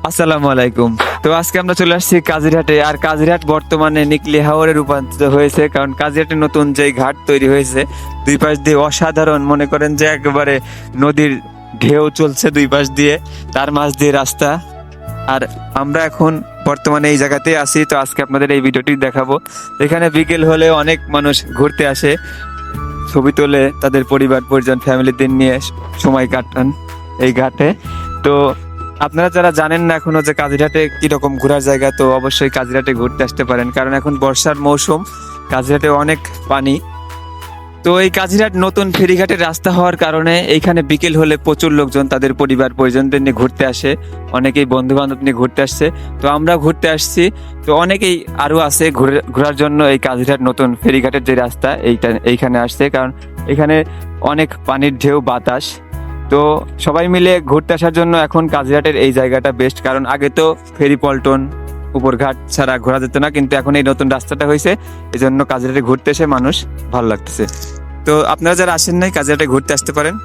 আসসালামু আলাইকুম। তো আজকে আমরা চলে আসছি কাজিরহাটে। আর কাজিরহাট বর্তমানে নিকলি হাওরে রূপান্তরিত হয়েছে, কারণ কাজিরহাটে নতুন যে ঘাট তৈরি হয়েছে, দুই পাশ দিয়ে অসাধারণ, মনে করেন যে একেবারে নদীর ঢেউ চলছে দুই পাশ দিয়ে, তার মাঝ দিয়ে রাস্তা। আর আমরা এখন বর্তমানে এই জায়গাতেই আছি। তো আজকে আপনাদের এই ভিডিওটি দেখাবো। এখানে বিকেল হলে অনেক মানুষ ঘুরতে আসে, ছবি তোলে, তাদের পরিবার পরিজন ফ্যামিলিদের নিয়ে সময় কাটান এই ঘাটে। তো আপনারা যারা জানেন না এখনো যে কাজিরহাটে কিরকম ঘোরার জায়গা, তো অবশ্যই কাজিরহাটে ঘুরতে আসতে পারেন, কারণ এখন বর্ষার মৌসুম, কাজিরহাটে অনেক পানি। তো এই কাজিরহাট নতুন ফেরিঘাটের রাস্তা হওয়ার কারণে এইখানে বিকেল হলে প্রচুর লোকজন তাদের পরিবার পরিজনদের নিয়ে ঘুরতে আসে, অনেকেই বন্ধু বান্ধব নিয়ে ঘুরতে আসছে। তো আমরা ঘুরতে আসছি, তো অনেকেই আরো আছে ঘোরার জন্য এই কাজিরহাট নতুন ফেরিঘাটের যে রাস্তা এইখানে আসছে, কারণ এখানে অনেক পানির ঢেউ, বাতাস। তো সবাই মিলে ঘুরতে আসার জন্য এখন কাজিরহাটের এই জায়গাটা বেস্ট, কারণ আগে তো ফেরি পল্টন উপরঘাট ছাড়া ঘোরা যেত না, কিন্তু এখন এই নতুন রাস্তাটা হয়েছে, এই জন্য কাজিরহাটে ঘুরতে এসে মানুষ ভালো লাগতেছে। তো আপনারা যারা আসেন নাই, কাজিরহাটে ঘুরতে আসতে পারেন।